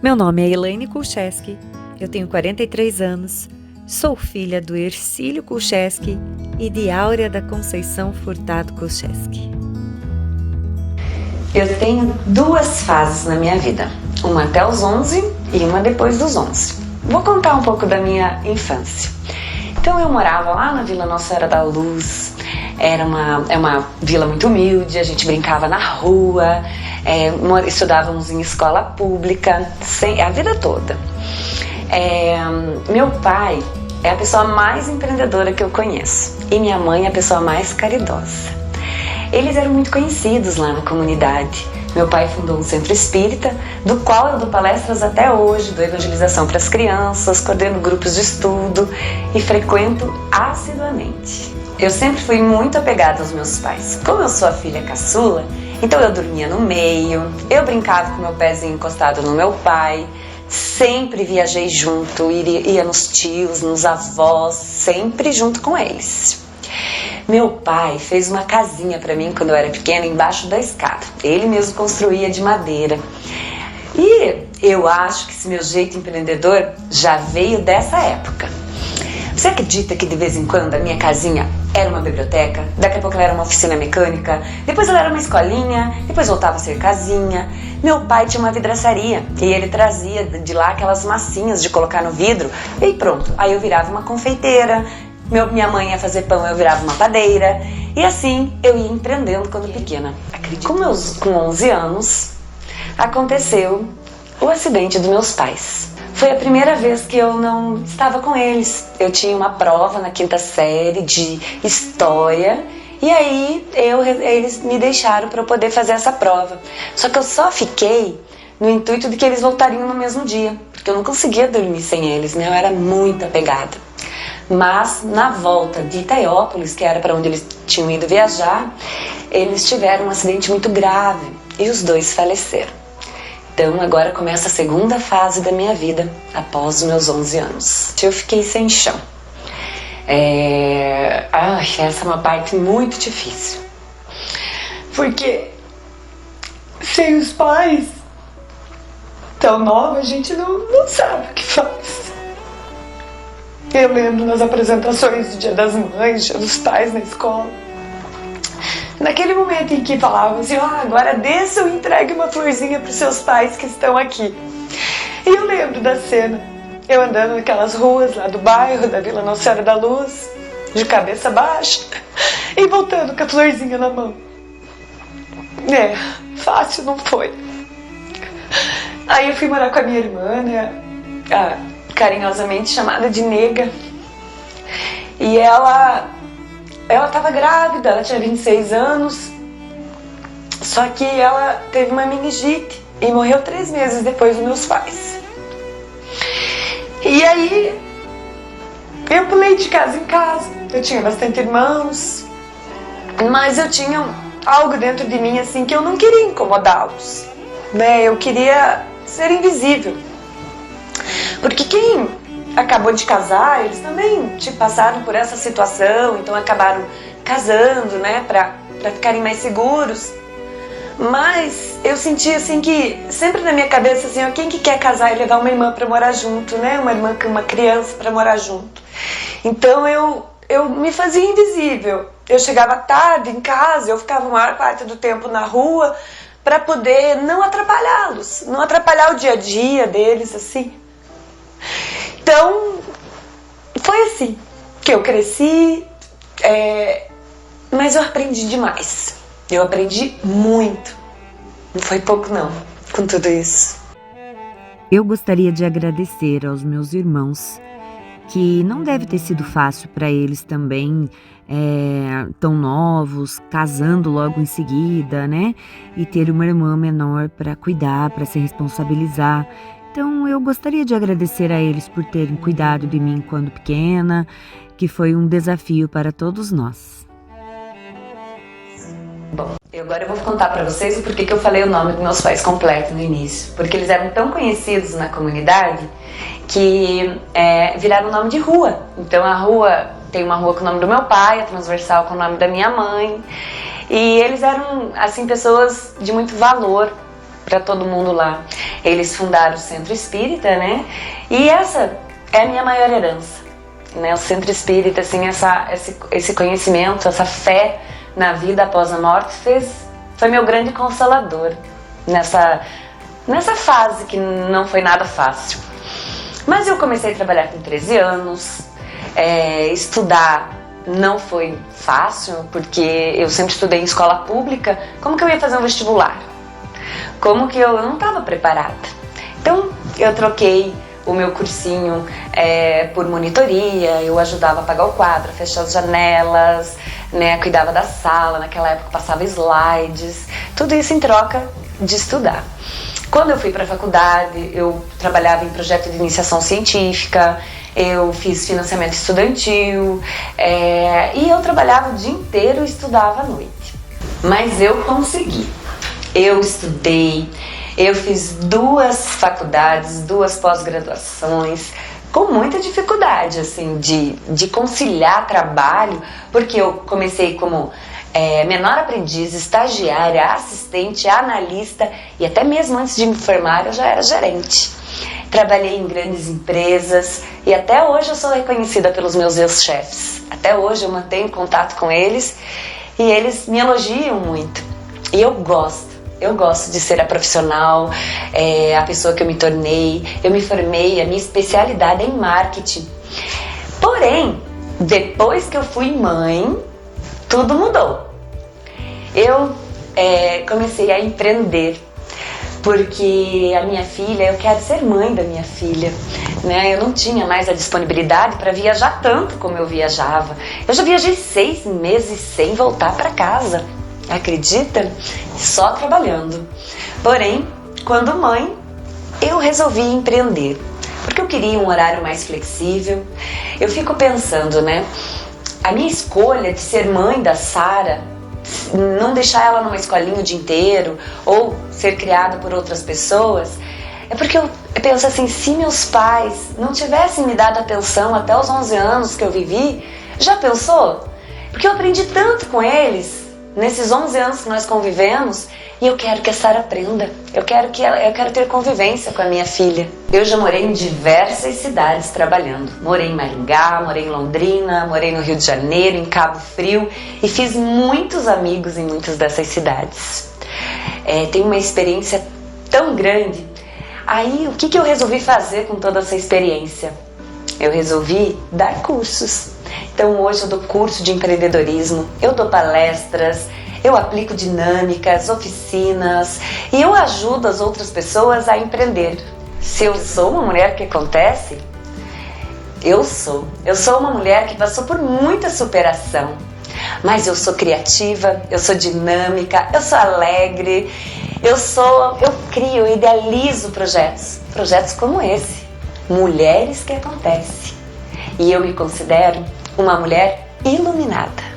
Meu nome é Elaine Kulcheski, eu tenho 43 anos, sou filha do Ercílio Kulcheski e de Áurea da Conceição Furtado Kulcheski. Eu tenho duas fases na minha vida, uma até os 11 e uma depois dos 11. Vou contar um pouco da minha infância. Então eu morava lá na Vila Nossa Senhora da Luz, é uma vila muito humilde, a gente brincava na rua, estudávamos em escola pública, a vida toda. Meu pai é a pessoa mais empreendedora que eu conheço e minha mãe é a pessoa mais caridosa. Eles eram muito conhecidos lá na comunidade. Meu pai fundou um centro espírita, do qual eu dou palestras até hoje, dou evangelização para as crianças, coordeno grupos de estudo e frequento assiduamente. Eu sempre fui muito apegada aos meus pais. Como eu sou a filha caçula, então eu dormia no meio, eu brincava com meu pezinho encostado no meu pai, sempre viajei junto, ia nos tios, nos avós, sempre junto com eles. Meu pai fez uma casinha para mim quando eu era pequena embaixo da escada. Ele mesmo construía de madeira. E eu acho que esse meu jeito empreendedor já veio dessa época. Você acredita que de vez em quando a minha casinha era uma biblioteca? Daqui a pouco ela era uma oficina mecânica, depois ela era uma escolinha, depois voltava a ser casinha. Meu pai tinha uma vidraçaria e ele trazia de lá aquelas massinhas de colocar no vidro e pronto. Aí eu virava uma confeiteira. Minha mãe ia fazer pão, eu virava uma padeira. E assim eu ia empreendendo quando pequena. Com 11 anos, aconteceu o acidente dos meus pais. Foi a primeira vez que eu não estava com eles. Eu tinha uma prova na 5ª série de história. E aí eles me deixaram para eu poder fazer essa prova. Só que eu só fiquei no intuito de que eles voltariam no mesmo dia. Porque eu não conseguia dormir sem eles, né? Eu era muito apegada. Mas na volta de Itaiópolis, que era para onde eles tinham ido viajar, eles tiveram um acidente muito grave e os dois faleceram. Então agora começa a segunda fase da minha vida, após os meus 11 anos. Eu fiquei sem chão. Essa é uma parte muito difícil. Porque sem os pais tão novos, a gente não sabe o que faz. Eu lembro nas apresentações do Dia das Mães, Dia dos Pais na escola. Naquele momento em que falavam assim, agora desça ou entregue uma florzinha para os seus pais que estão aqui. E eu lembro da cena, eu andando naquelas ruas lá do bairro, da Vila Nossa Senhora da Luz, de cabeça baixa, e voltando com a florzinha na mão. Fácil não foi. Aí eu fui morar com a minha irmã, né, carinhosamente chamada de Nega. E ela estava grávida, ela tinha 26 anos, só que ela teve uma meningite e morreu 3 meses depois dos meus pais. E aí eu pulei de casa em casa, eu tinha bastante irmãos, mas eu tinha algo dentro de mim assim que eu não queria incomodá-los, né? Eu queria ser invisível. Porque quem acabou de casar, eles também passaram por essa situação, então acabaram casando, né, pra ficarem mais seguros. Mas eu senti assim que, sempre na minha cabeça, assim, quem que quer casar e levar uma irmã pra morar junto, né, uma criança pra morar junto. Então eu me fazia invisível. Eu chegava tarde em casa, eu ficava a maior parte do tempo na rua pra poder não atrapalhá-los, não atrapalhar o dia a dia deles, assim. Então, foi assim que eu cresci, mas eu aprendi demais. Eu aprendi muito. Não foi pouco não, com tudo isso. Eu gostaria de agradecer aos meus irmãos, que não deve ter sido fácil para eles também, tão novos, casando logo em seguida, né? E ter uma irmã menor para cuidar, para se responsabilizar. Então eu gostaria de agradecer a eles por terem cuidado de mim quando pequena, que foi um desafio para todos nós. Bom, agora eu vou contar para vocês o porquê que eu falei o nome dos meus pais completo no início. Porque eles eram tão conhecidos na comunidade que viraram nome de rua. Então tem uma rua com o nome do meu pai, a transversal com o nome da minha mãe. E eles eram, assim, pessoas de muito valor para todo mundo lá. Eles fundaram o Centro Espírita, né? E essa é a minha maior herança, né? O Centro Espírita, assim, esse conhecimento, essa fé na vida após a morte foi meu grande consolador nessa fase que não foi nada fácil. Mas eu comecei a trabalhar com 13 anos, estudar não foi fácil, porque eu sempre estudei em escola pública. Como que eu ia fazer um vestibular? Como que eu não estava preparada? Então eu troquei o meu cursinho por monitoria, eu ajudava a apagar o quadro, a fechar as janelas, né, cuidava da sala, naquela época passava slides, tudo isso em troca de estudar. Quando eu fui para a faculdade, eu trabalhava em projeto de iniciação científica, eu fiz financiamento estudantil, e eu trabalhava o dia inteiro e estudava à noite. Mas eu consegui. Eu estudei, eu fiz 2 faculdades, 2 pós-graduações, com muita dificuldade, assim, de conciliar trabalho, porque eu comecei como menor aprendiz, estagiária, assistente, analista, e até mesmo antes de me formar eu já era gerente. Trabalhei em grandes empresas e até hoje eu sou reconhecida pelos meus ex-chefes. Até hoje eu mantenho contato com eles e eles me elogiam muito. E eu gosto de ser a profissional, a pessoa que eu me tornei. Eu me formei, a minha especialidade é em marketing. Porém, depois que eu fui mãe, tudo mudou. Eu comecei a empreender, porque a minha filha, eu quero ser mãe da minha filha, né? Eu não tinha mais a disponibilidade para viajar tanto como eu viajava. Eu já viajei 6 meses sem voltar para casa, acredita? Só trabalhando. Porém, quando mãe, eu resolvi empreender, porque eu queria um horário mais flexível. Eu fico pensando, né? A minha escolha de ser mãe da Sara, não deixar ela numa escolinha o dia inteiro ou ser criada por outras pessoas, é porque eu penso assim, se meus pais não tivessem me dado atenção até os 11 anos que eu vivi, já pensou? Porque eu aprendi tanto com eles nesses 11 anos que nós convivemos, e eu quero que a Sara aprenda. Eu quero ter convivência com a minha filha. Eu já morei em diversas cidades trabalhando. Morei em Maringá, morei em Londrina, morei no Rio de Janeiro, em Cabo Frio, e fiz muitos amigos em muitas dessas cidades. Tenho uma experiência tão grande. Aí, o que eu resolvi fazer com toda essa experiência? Eu resolvi dar cursos. Então hoje eu dou curso de empreendedorismo, eu dou palestras, eu aplico dinâmicas, oficinas e eu ajudo as outras pessoas a empreender. Se eu sou uma mulher que acontece, eu sou uma mulher que passou por muita superação, mas eu sou criativa, eu sou dinâmica, eu sou alegre, eu crio, eu idealizo projetos como esse, Mulheres que Acontecem. E eu me considero uma mulher iluminada.